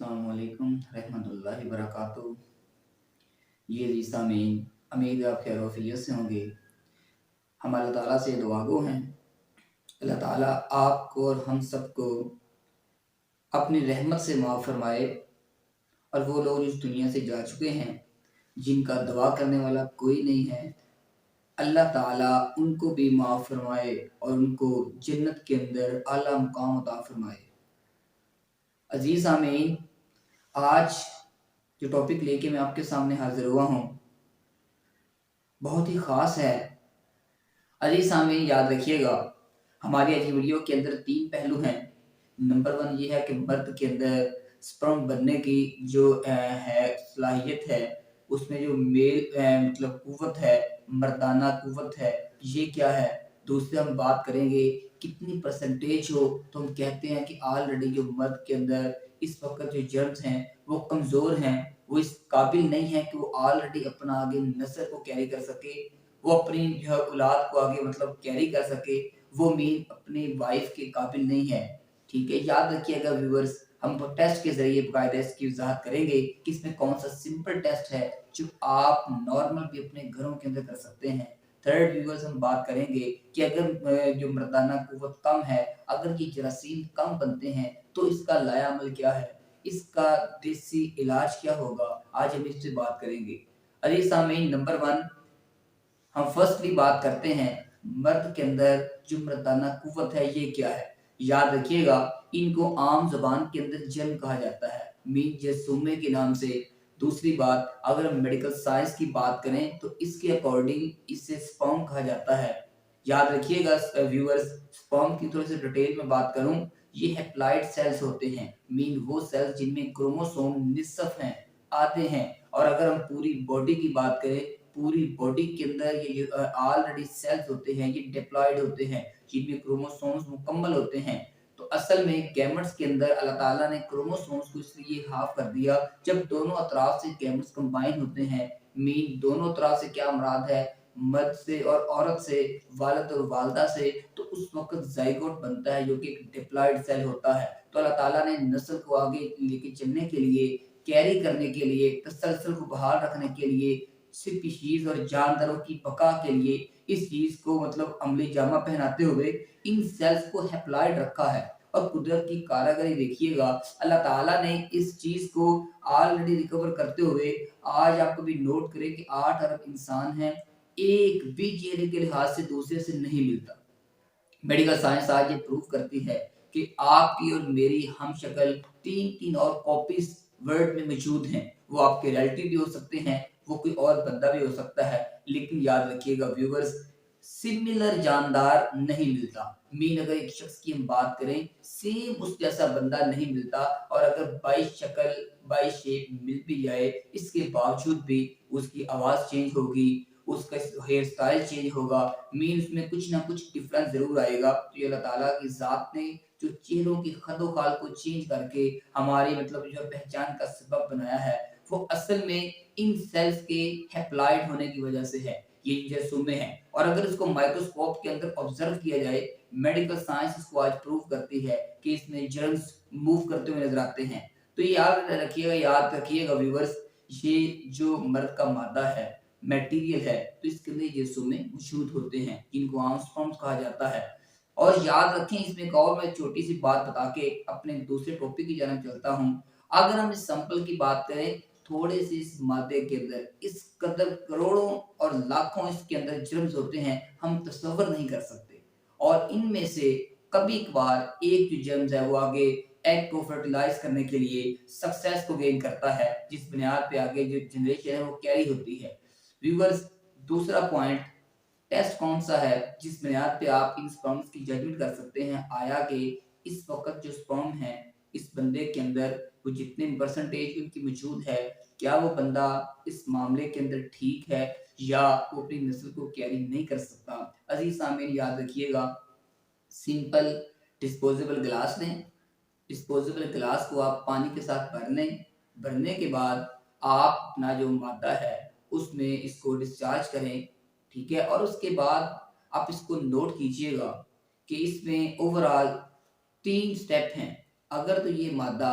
अस्सलामुअलैकुम रहमतुल्लाहि वबरकातुहू। ये जी सामीन, उम्मीद है आप खैर वाफियत से होंगे। हम अल्लाह ताला से दुआ गो हैं, अल्लाह ताला आपको और हम सबको अपनी रहमत से माफ़ फरमाए। और वो लोग इस दुनिया से जा चुके हैं जिनका दुआ करने वाला कोई नहीं है, अल्लाह ताला उनको भी माफ़ फरमाए और उनको जन्नत के अंदर आला मुकाम अता फरमाए। अजीज़ सामीन, आज जो टॉपिक लेके मैं आपके सामने हाजिर हुआ हूँ बहुत ही ख़ास है। अजीज़ सामीन, याद रखिएगा, हमारी आज वीडियो के अंदर 3 पहलू हैं। नंबर 1 ये है कि मर्द के अंदर स्पर्म बनने की जो है सलाहियत है, उसमें जो मेल मतलब कुव्वत है, मर्दाना कुव्वत है, ये क्या है। दूसरे हम बात करेंगे कितनी परसेंटेज हो तो हम कहते हैं कि ऑलरेडी जो मर्द के अंदर इस वक़्त जो जर्म्स हैं वो कमज़ोर हैं, वो इस काबिल नहीं है कि वो ऑलरेडी अपना आगे नस्ल को कैरी कर सके, वो अपनी जो है औलाद को आगे मतलब कैरी कर सके, वो मेल अपनी वाइफ के काबिल नहीं है। ठीक है, याद रखिएगा व्यूअर्स, हम वो टेस्ट के ज़रिए बाकायदा इसकी वज़ाहत करेंगे कि इसमें कौन-सा सिंपल टेस्ट है जो आप नॉर्मल भी अपने घरों के अंदर कर सकते हैं। थर्ड व्यूअर्स, हम बात करेंगे कि अगर जो मर्दाना कुव्वत कम है, अगर ये जरासीम कम बनते हैं तो इसका लाएअमल क्या है? इसका देसी इलाज क्या होगा? आज हम इससे बात करेंगे। अजीज़ सामीन, नंबर 1 हम फर्स्टली बात करते हैं मर्द के अंदर जो मर्दाना कुव्वत है ये क्या है। याद रखिएगा, इनको आम ज़बान के अंदर जर्म कहा जाता है, मीन जरसूमे के नाम से। दूसरी बात, अगर हम मेडिकल साइंस की बात करें तो इसके अकॉर्डिंग इसे स्पर्म कहा जाता है। याद रखिएगा व्यूअर्स, स्पर्म की थोड़ी सी डिटेल में बात करूं, ये हैप्लॉइड सेल्स होते हैं, मीन वो सेल्स जिनमें क्रोमोसोम निस्फ हैं, आधे हैं। और अगर हम पूरी बॉडी की बात करें, पूरी बॉडी के अंदर ये ऑलरेडी सेल्स होते हैं, ये डिप्लॉयड होते हैं, जिनमें क्रोमोसोम्स मुकम्मल होते हैं। तो असल में गैमेट्स के अंदर अल्लाह ताला ने क्रोमोसोम्स को इसलिए हाफ कर दिया, जब दोनों अतराफ से गैमेट्स कंबाइन होते हैं, मीन दोनों तरफ से क्या मुराद है, मर्द से और औरत से, वालिद और वालदा से, तो उस वक़्त ज़ाइगोट बनता है जो कि एक डिप्लॉयड सेल होता है। तो अल्लाह ताला ने नस्ल को आगे लेके चलने के लिए, कैरी करने के लिए, तसलसल को बहाल रखने के लिए, स्पीशीज़ और जानदारों की बका के लिए इस चीज़ को मतलब अमली जामा पहनाते हुए इन सेल्स को हैप्लॉइड रखा है। और कुदरत की कारीगरी देखिएगा, अल्लाह ताला ने इस चीज़ को ऑलरेडी रिकवर करते हुए आज आप कभी नोट करें कि 8 अरब इंसान हैं, एक भी चेहरे के लिहाज से दूसरे से नहीं मिलता। मेडिकल साइंस आज ये प्रूव करती है कि आपकी और मेरी हम शक्ल 3-3 और कॉपीज वर्ल्ड में मौजूद हैं। वो आपके रिलेटिव भी हो सकते हैं, वो कोई और बंदा भी हो सकता है, लेकिन याद रखिएगा व्यूअर्स, सिमिलर जानदार नहीं मिलता। मीन अगर एक शख्स की हम बात करें, सेम उस जैसा बंदा नहीं मिलता। और अगर बाई शक्ल बाई शेप मिल भी जाए, इसके बावजूद भी उसकी आवाज़ चेंज होगी, उसका हेयर स्टाइल चेंज होगा, मीन उसमें कुछ ना कुछ डिफरेंस ज़रूर आएगा। तो ये अल्लाह ताला की ज़ात ने जो चेहरों की खदो-खाल को चेंज करके हमारी मतलब जो पहचान का सबब बनाया है, वो असल में इन सेल्स के हैप्लॉइड होने की वजह से है। ये जरसूमे हैं और अगर इसको माइक्रोस्कोप के अंदर ऑब्जर्व किया जाए, मेडिकल साइंस इसको आज प्रूव करती है कि इसमें जर्म्स मूव करते हुए नज़र आते हैं। तो ये याद रखिएगा व्यूअर्स, ये जो मर्द का मादा है, मटेरियल है, तो इसके अंदर ये रसूमे मौजूद होते हैं, जिनको आम स्पर्म्स कहा जाता है। और याद रखें, इसमें एक और मैं छोटी सी बात बता के अपने दूसरे टॉपिक की जानब चलता हूँ। अगर हम इस सैंपल की बात करें, थोड़े से इस मादे के अंदर इस कदर करोड़ों और लाखों इसके अंदर जर्म्स होते हैं, हम तसव्वुर नहीं कर सकते। और इनमें से कभी कभार एक जो जर्म्स है वो आगे एग को फर्टिलाइज करने के लिए सक्सेस को गेन करता है, जिस बुनियाद पे आगे जो जनरेशन है वो कैरी होती है। व्यूअर्स, दूसरा पॉइंट, टेस्ट कौन सा है जिस बुनियाद पे आप इन स्पर्म्स की जजमेंट कर सकते हैं आया कि इस वक्त जो स्पर्म है इस बंदे के अंदर वो जितने परसेंटेज उनकी मौजूद है, क्या वो बंदा इस मामले के अंदर ठीक है या वो अपनी नस्ल को कैरी नहीं कर सकता। अजीज सामीन, याद रखिएगा, सिंपल डिस्पोजेबल ग्लास लें, डिस्पोजेबल ग्लास को आप पानी के साथ भर लें, भरने के बाद आप अपना जो मादा है उसमें इसको डिस्चार्ज करें। ठीक है, और उसके बाद आप इसको नोट कीजिएगा कि इसमें ओवरऑल 3 स्टेप हैं। अगर तो ये मादा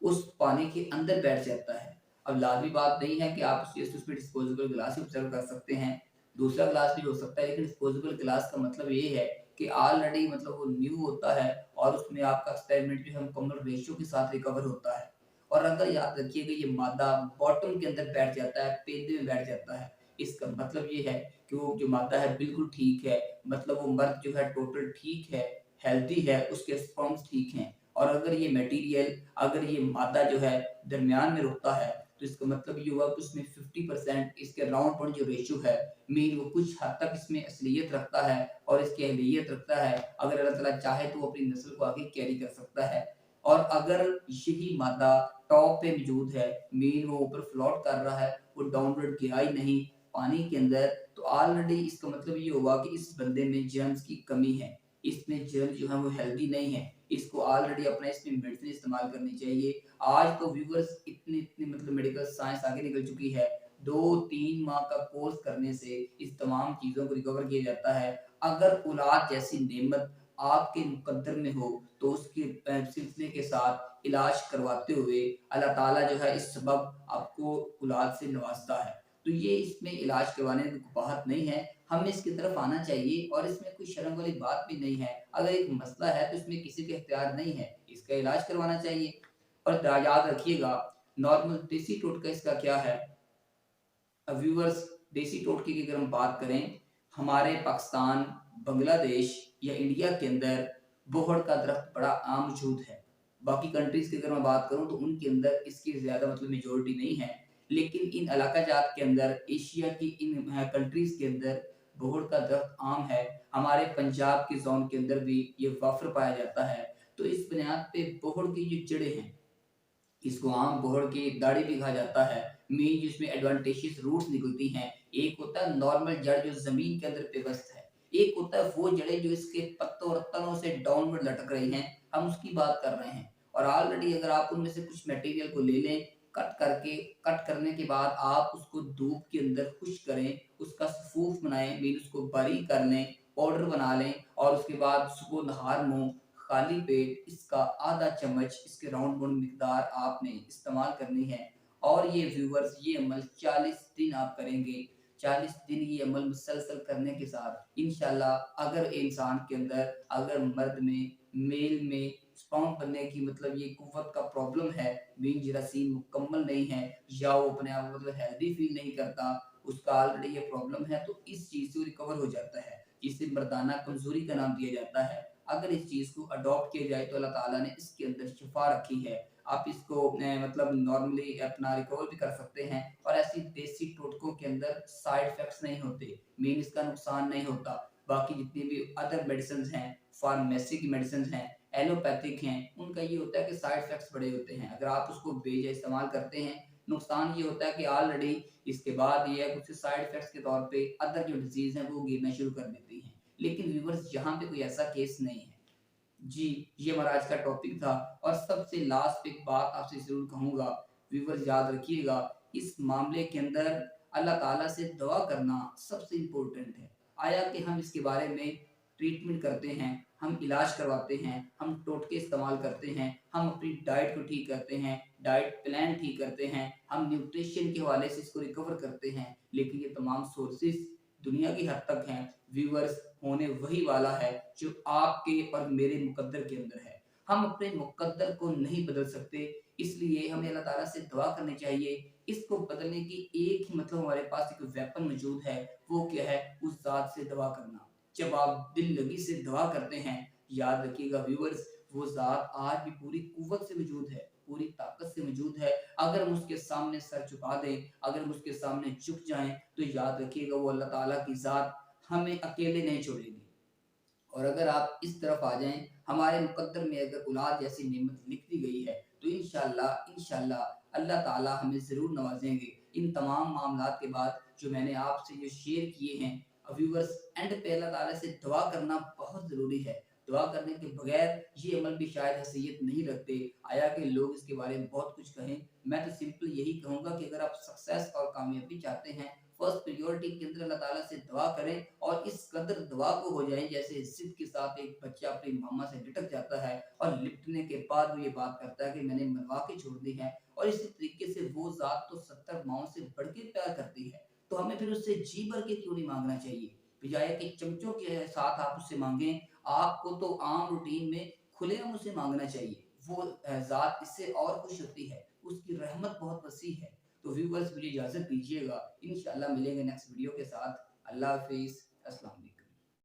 उस पानी के अंदर बैठ जाता है। अब लाज़मी बात नहीं है कि आप उसमें डिस्पोज़ेबल गिलास ही ऑब्ज़र्व कर सकते हैं, दूसरा गिलास भी हो सकता है, लेकिन डिस्पोज़ेबल गिलास का मतलब ये है कि ऑलरेडी मतलब वो न्यू होता है और उसमें आपका एक्सपेरिमेंट जो है मुकम्मल रेशियो के साथ रिकवर होता है। और अगर याद रखिएगा ये मादा बॉटम के अंदर बैठ जाता है, पेंदे में बैठ जाता है, इसका मतलब ये है कि वो जो मादा है बिल्कुल ठीक है, मतलब वो मर्द जो है टोटल ठीक है, हेल्दी है, उसके स्पर्म्स ठीक हैं। और अगर ये मटेरियल, अगर ये मादा जो है दरमियान में रुकता है, तो इसका मतलब ये हुआ कि उसमें 50% इसके राउंड पॉइंट जो रेशियो है, मीन वो कुछ हद तक इसमें असलियत रखता है और इसकी अहलियत रखता है। अगर अल्लाह ताला चाहे तो वो अपनी नस्ल को आगे कैरी कर सकता है। और अगर यही मादा टॉप पे मौजूद है, मीन वो ऊपर फ्लोट कर रहा है, वो डाउनवर्ड गया ही नहीं पानी के अंदर, तो ऑलरेडी इसका मतलब ये हुआ कि इस बंदे में जर्म्स की कमी है। इसमें जर्म जो है वो हेल्दी नहीं है। इसको ऑलरेडी अपना इसमें मेडिसिन इस्तेमाल करनी चाहिए। आज तो व्यूअर्स इतनी मतलब मेडिकल साइंस आगे निकल चुकी है। 2-3 माह का कोर्स करने से इस तमाम चीज़ों को रिकवर किया जाता है। अगर औलाद जैसी नेमत आपके मुकद्दर में हो, तो उसके सिलसिले के साथ इलाज करवाते हुए अल्लाह ताला जो है इस सबब आपको औलाद से नवाज़ता है। तो ये इसमें इलाज करवाने में कबाहत नहीं है, हमें इसकी तरफ आना चाहिए और इसमें कोई शर्म वाली बात भी नहीं है। अगर एक मसला है तो इसमें किसी का इख्तियार नहीं है, इसका इलाज करवाना चाहिए। और याद रखिएगा, नॉर्मल देसी टोटका इसका क्या है? व्यूअर्स, देसी टोटके की अगर हम बात करें, हमारे पाकिस्तान, बांग्लादेश या इंडिया के अंदर बोहड़ का दरख्त बड़ा आम मौजूद है। बाकी कंट्रीज़ की अगर मैं बात करूँ तो उनके अंदर इसकी ज़्यादा मतलब मेजॉरिटी नहीं है। लेकिन इन इलाका जात के अंदर, एशिया की इन कंट्रीज़ के अंदर बोहड़ का दरख्त आम है। हमारे पंजाब के ज़ोन के अंदर भी ये वाफ़र पाया जाता है। तो इस बुनियाद पे बोहड़ की जो जड़ें हैं, इसको आम बोहड़ की दाढ़ी भी कहा जाता है। मेन जिसमें एडवांटेजेस रूट्स निकलती हैं, एक होता है नॉर्मल जड़ जो ज़मीन के अंदर पेवस्त है, एक होता है वो जड़ें जो इसके पत्तों और तनों से डाउनवर्ड लटक रही हैं, हम उसकी बात कर रहे हैं। और ऑलरेडी अगर आप उनमें से कुछ मटेरियल को ले लें, कट करके, कट करने के बाद आप उसको धूप के अंदर खुश्क करें, उसका सफूफ बनाएँ, मीन उसको बारीक कर लें, पाउडर बना लें और उसके बाद सुबह नहार मुँह खाली पेट इसका आधा चम्मच इसके राउंड बाउंड मिकदार आपने इस्तेमाल करनी है। और ये व्यूअर्स, ये अमल 40 दिन आप करेंगे। 40 दिन ये अमल मुसलसल करने के साथ इंशाल्लाह, अगर इंसान के अंदर, अगर मर्द में, मेल में स्पर्म बनने की मतलब ये कुव्वत का प्रॉब्लम है, मीन जरासीम मुकम्मल नहीं है, या वो अपने आप को मतलब हेल्दी फील नहीं करता, उसका ऑलरेडी ये प्रॉब्लम है, तो इस चीज़ से वो रिकवर हो जाता है। इसे मर्दाना कमज़ोरी का नाम दिया जाता है। अगर इस चीज़ को अडॉप्ट किया जाए तो अल्लाह ताला ने इसके अंदर शिफा रखी है। आप इसको मतलब नॉर्मली अपना रिकवर भी कर सकते हैं और ऐसी देसी टोटकों के अंदर साइड इफ़ेक्ट्स नहीं होते, मीन इसका नुकसान नहीं होता। बाकी जितनी भी अदर मेडिसिन्स हैं, फार्मेसी की मेडिसिन्स हैं, एलोपैथिक हैं, उनका ये होता है कि साइड इफ़ेक्ट्स बड़े होते हैं। अगर आप उसको बेवजह इस्तेमाल करते हैं, नुकसान ये होता है कि ऑलरेडी इसके बाद ये है कुछ साइड इफ़ेक्ट्स के तौर पे अदर जो डिज़ीज़ हैं वो गिरना शुरू कर देती हैं। लेकिन व्यूअर्स, यहाँ पे कोई ऐसा केस नहीं है। जी, ये हमारा आज का टॉपिक था। और सबसे लास्ट पे एक बात आपसे ज़रूर कहूँगा, व्यूअर्स याद रखिएगा, इस मामले के अंदर अल्लाह ताला से दुआ करना सबसे इम्पोर्टेंट है। आया कि हम इसके बारे में ट्रीटमेंट करते हैं, हम इलाज करवाते हैं, हम टोटके इस्तेमाल करते हैं, हम अपनी डाइट को ठीक करते हैं, डाइट प्लान ठीक करते हैं, हम न्यूट्रिशन के हवाले से इसको रिकवर करते हैं, लेकिन ये तमाम सोर्सेज़ दुनिया की हद तक हैं, व्यूअर्स, होने वही वाला है जो आपके और मेरे मुकद्दर के अंदर है। हम अपने मुकद्दर को नहीं बदल सकते, इसलिए हमें अल्लाह ताला से दुआ करनी चाहिए। इसको बदलने की एक ही मतलब हमारे पास एक वेपन मौजूद है, वो क्या है? उस ज़ात से दुआ करना। जब आप दिल लगी से दुआ करते हैं, याद रखिएगा व्यूअर्स, वो ज़ात आज भी पूरी कुव्वत से मौजूद है, पूरी ताकत से मौजूद है। अगर हम उसके सामने सर झुका दें, अगर हम उसके सामने झुक जाएँ, तो याद रखिएगा वो अल्लाह ताला की ज़ात हमें अकेले नहीं छोड़ेगी। और अगर आप इस तरफ आ जाएँ, हमारे मुकद्दर में अगर औलाद जैसी नेमत लिख दी गई है, तो इंशाअल्लाह इंशाअल्लाह अल्लाह ताला हमें ज़रूर नवाज़ेंगे। इन तमाम मामलात के बाद जो मैंने आपसे जो शेयर किए हैं, व्यूअर्स, एंड पे अल्लाह ताला से दुआ करना बहुत ज़रूरी है। दुआ करने के बगैर ये अमल भी शायद हैसियत नहीं रखते। आया कि लोग इसके बारे में बहुत कुछ कहें, मैं तो सिंपल यही कहूँगा कि अगर आप सक्सेस और कामयाबी चाहते हैं, फर्स्ट प्रायोरिटी के अंदर अल्लाह ताला से दुआ करें और इस कदर दुआ को हो जाए जैसे जिद के साथ एक बच्चा अपनी मामा से लिपट जाता है और लिपटने के बाद वो ये बात करता है कि मैंने मनवा के छोड़ दी है। और इसी तरीके से वो ज़ात तो 70 माओं से बढ़ के प्यार करती है, तो हमें फिर उससे जी भर के क्यों नहीं मांगना चाहिए, बजाय कि चमचों के साथ आप उससे मांगें। आपको तो आम रूटीन में खुलेआम उससे मांगना चाहिए। वो ज़ात इससे और खुश होती है, उसकी रहमत बहुत वसी है। तो व्यूअर्स मुझे इजाज़त दीजिएगा, इंशाअल्लाह मिलेंगे नेक्स्ट वीडियो के साथ। अल्लाह हाफ़िज़, अस्सलाम।